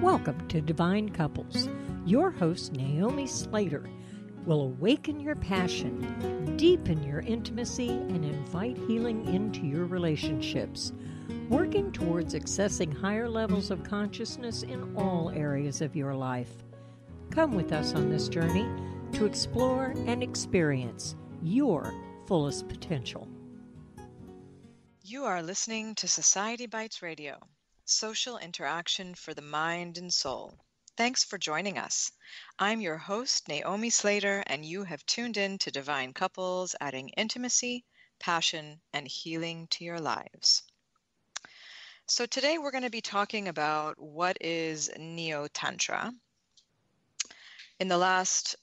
Welcome to Divine Couples. Your host, NAOMI Slater, will awaken your passion, deepen your intimacy, and invite healing into your relationships, working towards accessing higher levels of consciousness in all areas of your life. Come with us on this journey to explore and experience your fullest potential. You are listening to Society Bites Radio, social interaction for the mind and soul. Thanks for joining us. I'm your host, NAOMI Slater, and you have tuned in to Divine Couples, adding intimacy, passion, and healing to your lives. So today we're going to be talking about what is Neo-Tantra. In the last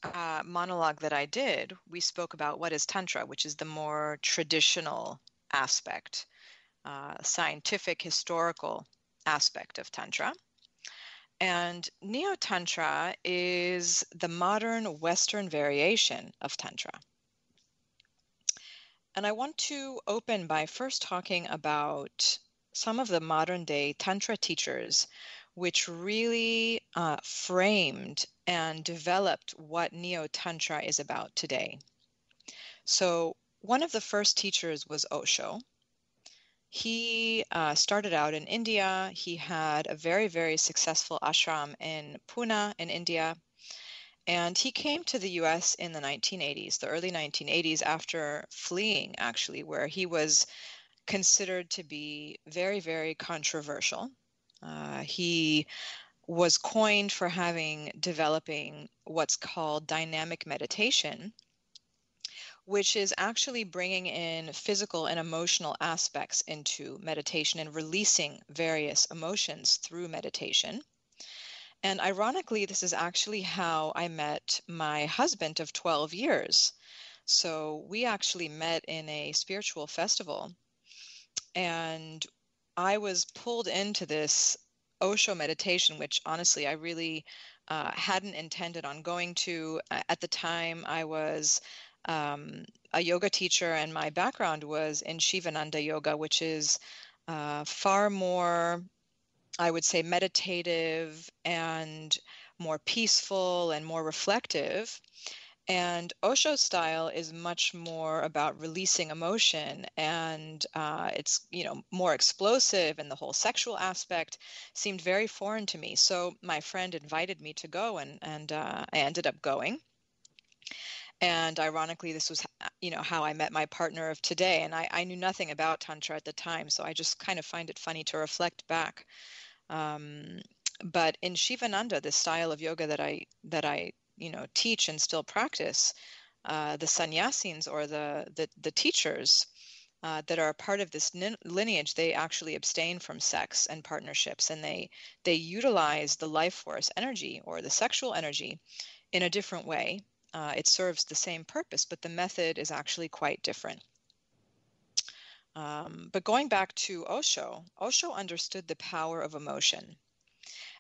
monologue that I did, we spoke about what is Tantra, which is the more traditional aspect, scientific, historical aspect of Tantra. And Neo-Tantra is the modern Western variation of Tantra. And I want to open by first talking about some of the modern day Tantra teachers, which really framed and developed what Neo-Tantra is about today. So one of the first teachers was Osho. He started out in India. He had a very, very successful ashram in Pune in India. And he came to the US in the 1980s, the early 1980s, after fleeing, actually, where he was considered to be very, very controversial. He was coined for developing what's called dynamic meditation, which is actually bringing in physical and emotional aspects into meditation and releasing various emotions through meditation. And ironically, this is actually how I met my husband of 12 years. So we actually met in a spiritual festival, and I was pulled into this Osho meditation, which honestly I really hadn't intended on going to. At the time, I was a yoga teacher, and my background was in Shivananda yoga, which is far more, I would say, meditative and more peaceful and more reflective. And Osho's style is much more about releasing emotion, and it's more explosive, and the whole sexual aspect seemed very foreign to me. So my friend invited me to go, and I ended up going. And ironically, this was, how I met my partner of today. And I knew nothing about Tantra at the time, so I just kind of find it funny to reflect back. But in Shivananda, the style of yoga that I teach and still practice, the sannyasins, or the teachers that are a part of this lineage, they actually abstain from sex and partnerships, and they utilize the life force energy, or the sexual energy, in a different way. It serves the same purpose, but the method is actually quite different. But going back to Osho understood the power of emotion.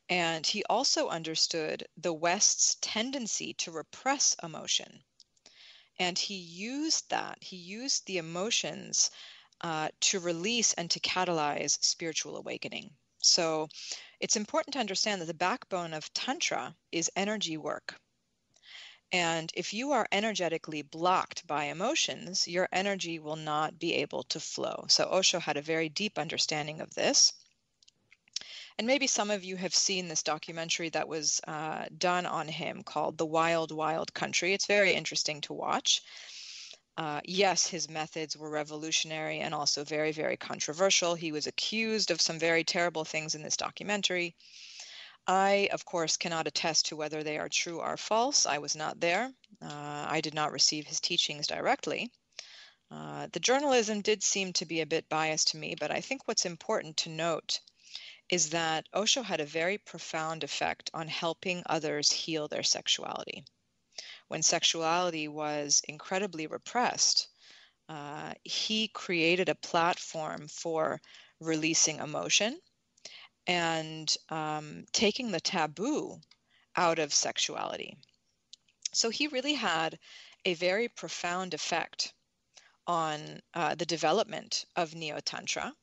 And he also understood the West's tendency to repress emotion. And he used the emotions to release and to catalyze spiritual awakening. So it's important to understand that the backbone of Tantra is energy work. And if you are energetically blocked by emotions, your energy will not be able to flow. So Osho had a very deep understanding of this. And maybe some of you have seen this documentary that was done on him called The Wild, Wild Country. It's very interesting to watch. Yes, his methods were revolutionary and also very, very controversial. He was accused of some very terrible things in this documentary. I, of course, cannot attest to whether they are true or false. I was not there. I did not receive his teachings directly. The journalism did seem to be a bit biased to me, but I think what's important to note is that Osho had a very profound effect on helping others heal their sexuality. When sexuality was incredibly repressed, he created a platform for releasing emotion and taking the taboo out of sexuality. So he really had a very profound effect on the development of Neo-Tantra.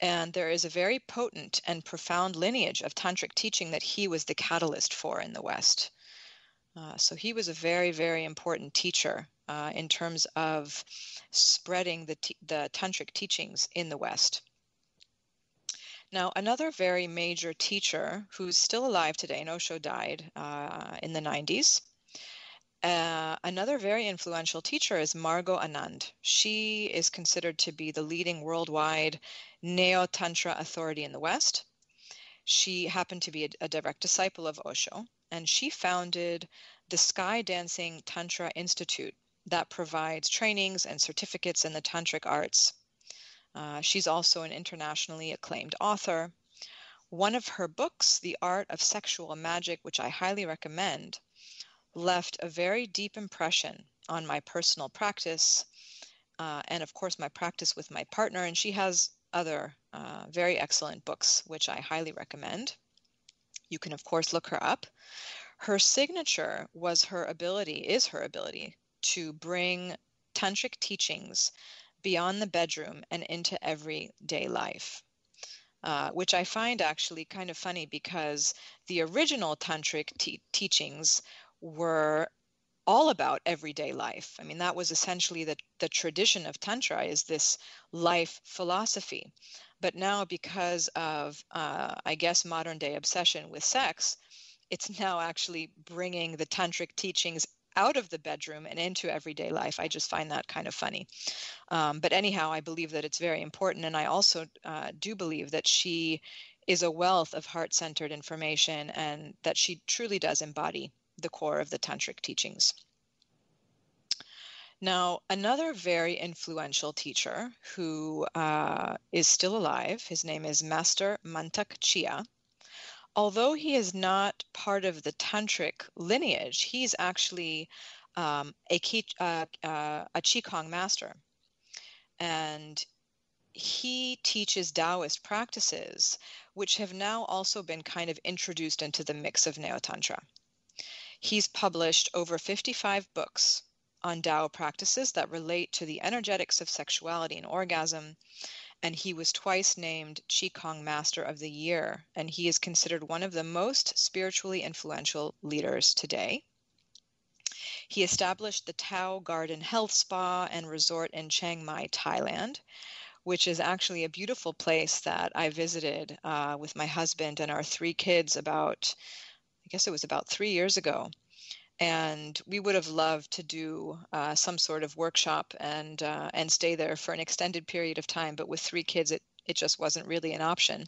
And there is a very potent and profound lineage of tantric teaching that he was the catalyst for in the West. So he was a very, very important teacher in terms of spreading the tantric teachings in the West. Now, another very major teacher who's still alive today, and Osho died in the 90s. Another very influential teacher is Margot Anand. She is considered to be the leading worldwide neo-tantra authority in the West. She happened to be a direct disciple of Osho, and she founded the Sky Dancing Tantra Institute that provides trainings and certificates in the tantric arts. She's also an internationally acclaimed author. One of her books, The Art of Sexual Magic, which I highly recommend, left a very deep impression on my personal practice and, of course, my practice with my partner. And she has other very excellent books, which I highly recommend. You can, of course, look her up. Her signature is her ability to bring tantric teachings beyond the bedroom and into everyday life, which I find actually kind of funny because the original tantric teachings were all about everyday life. I mean, that was essentially the tradition of Tantra, is this life philosophy. But now, because of, I guess, modern day obsession with sex, it's now actually bringing the tantric teachings out of the bedroom and into everyday life. I just find that kind of funny. But anyhow, I believe that it's very important. And I also do believe that she is a wealth of heart-centered information and that she truly does embody the core of the tantric teachings. Now, another very influential teacher who is still alive, his name is Master Mantak Chia. Although he is not part of the tantric lineage, he's actually a Qigong master. And he teaches Taoist practices, which have now also been kind of introduced into the mix of Neo-Tantra. He's published over 55 books on Tao practices that relate to the energetics of sexuality and orgasm, and he was twice named Qigong Master of the Year, and he is considered one of the most spiritually influential leaders today. He established the Tao Garden Health Spa and Resort in Chiang Mai, Thailand, which is actually a beautiful place that I visited with my husband and our 3 kids about 3 years ago. And we would have loved to do some sort of workshop and stay there for an extended period of time. But with 3 kids, it just wasn't really an option.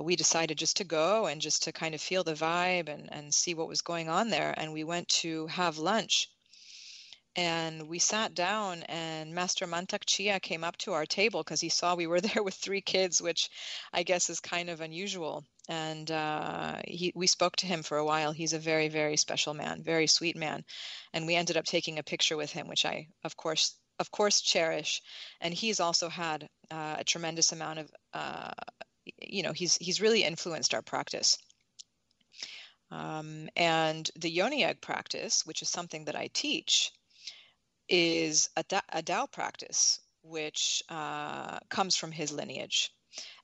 We decided just to go and just to kind of feel the vibe and see what was going on there. And we went to have lunch. And we sat down, and Master Mantak Chia came up to our table because he saw we were there with 3 kids, which I guess is kind of unusual. And we spoke to him for a while. He's a very, very special man, very sweet man. And we ended up taking a picture with him, which I, of course, cherish. And he's also had a tremendous amount of, he's really influenced our practice. And the Yoni egg practice, which is something that I teach, is a Tao practice, which comes from his lineage.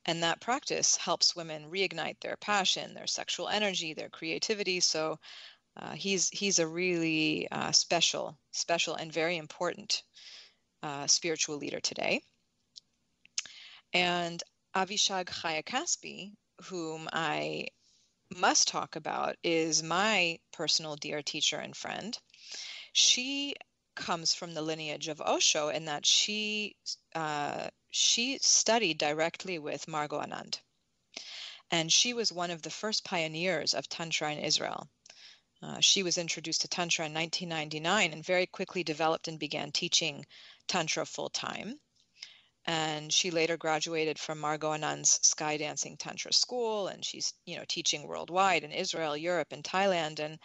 And that practice helps women reignite their passion, their sexual energy, their creativity. So he's a really special and very important spiritual leader today. And Avishag Chayakaspi, whom I must talk about, is my personal dear teacher and friend. She comes from the lineage of Osho in that she studied directly with Margot Anand, and she was one of the first pioneers of Tantra in Israel. She was introduced to Tantra in 1999 and very quickly developed and began teaching Tantra full-time. And she later graduated from Margot Anand's Sky Dancing Tantra School, and she's teaching worldwide in Israel, Europe, and Thailand. And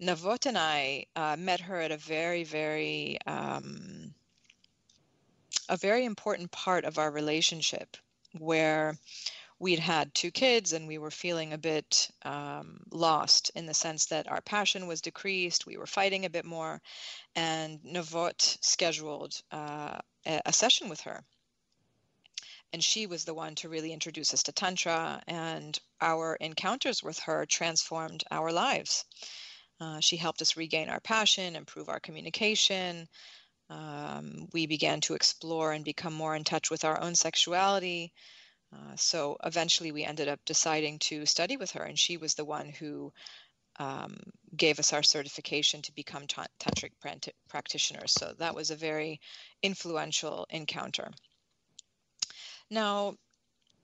Navot and I met her at a very, very important part of our relationship, where we'd had 2 kids and we were feeling a bit lost, in the sense that our passion was decreased. We were fighting a bit more, and Navot scheduled a session with her. And she was the one to really introduce us to Tantra, and our encounters with her transformed our lives. She helped us regain our passion, improve our communication. We began to explore and become more in touch with our own sexuality. So eventually we ended up deciding to study with her, and she was the one who gave us our certification to become tantric practitioners. So that was a very influential encounter. Now,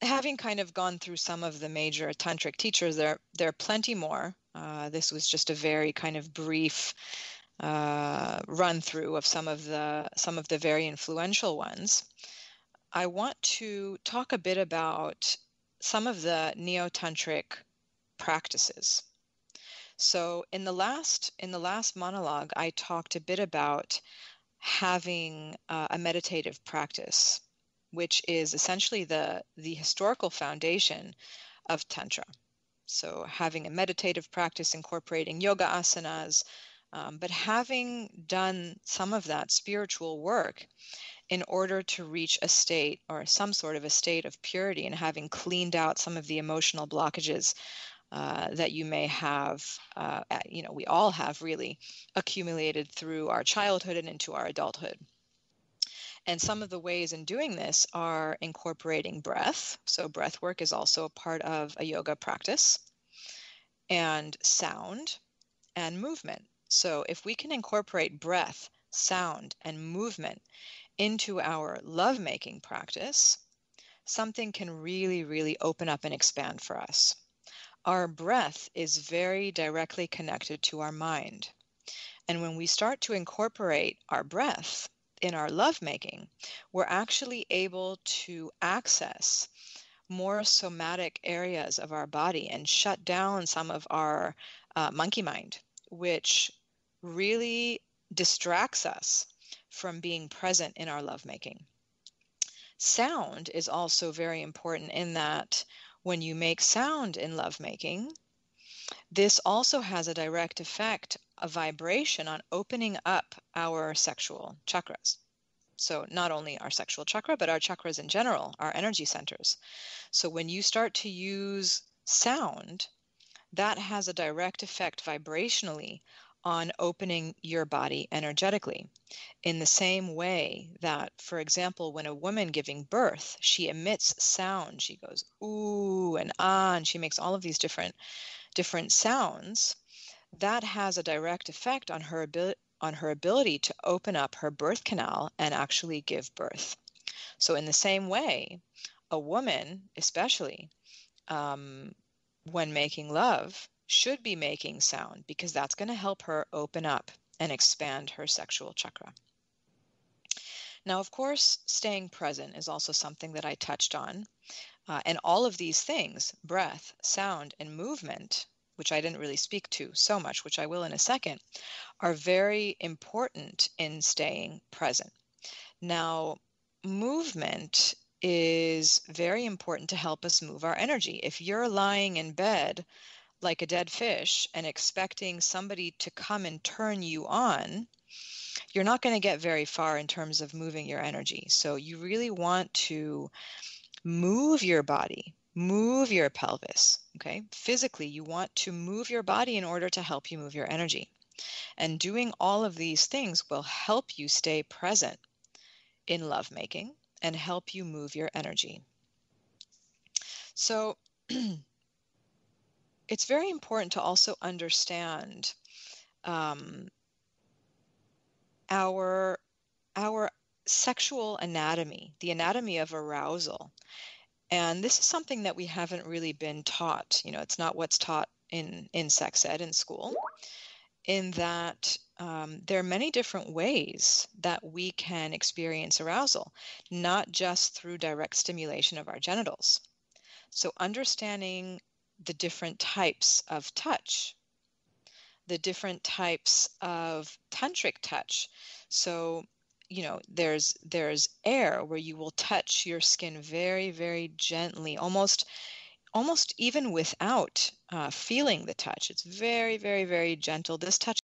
having kind of gone through some of the major tantric teachers, there are plenty more. This was just a very kind of brief run through of some of the very influential ones. I want to talk a bit about some of the neo-tantric practices. So in the last monologue, I talked a bit about having a meditative practice, which is essentially the historical foundation of Tantra. So having a meditative practice incorporating yoga asanas, but having done some of that spiritual work in order to reach a state or some sort of a state of purity, and having cleaned out some of the emotional blockages that you may have, we all have really accumulated through our childhood and into our adulthood. And some of the ways in doing this are incorporating breath. So breath work is also a part of a yoga practice, and sound and movement. So if we can incorporate breath, sound, and movement into our lovemaking practice, something can really, really open up and expand for us. Our breath is very directly connected to our mind. And when we start to incorporate our breath in our lovemaking, we're actually able to access more somatic areas of our body and shut down some of our monkey mind, which really distracts us from being present in our lovemaking. Sound is also very important in that when you make sound in lovemaking, this also has a direct effect, a vibration on opening up our sexual chakras. So not only our sexual chakra, but our chakras in general, our energy centers. So when you start to use sound, that has a direct effect vibrationally on opening your body energetically. In the same way that, for example, when a woman giving birth, she emits sound, she goes ooh and ah, and she makes all of these different sounds, that has a direct effect on her ability to open up her birth canal and actually give birth. So in the same way, a woman, especially when making love, should be making sound, because that's going to help her open up and expand her sexual chakra. Now, of course, staying present is also something that I touched on. And all of these things, breath, sound, and movement, which I didn't really speak to so much, which I will in a second, are very important in staying present. Now, movement is very important to help us move our energy. If you're lying in bed like a dead fish and expecting somebody to come and turn you on, you're not going to get very far in terms of moving your energy. So you really want to move your body, move your pelvis, okay? Physically, you want to move your body in order to help you move your energy. And doing all of these things will help you stay present in lovemaking and help you move your energy. So it's very important to also understand our sexual anatomy, the anatomy of arousal. And this is something that we haven't really been taught. You know, it's not what's taught in sex ed in school, in that there are many different ways that we can experience arousal, not just through direct stimulation of our genitals. So understanding the different types of touch, the different types of tantric touch. So, you know, there's air where you will touch your skin very, very gently, almost even without feeling the touch. It's very, very, very gentle. This touch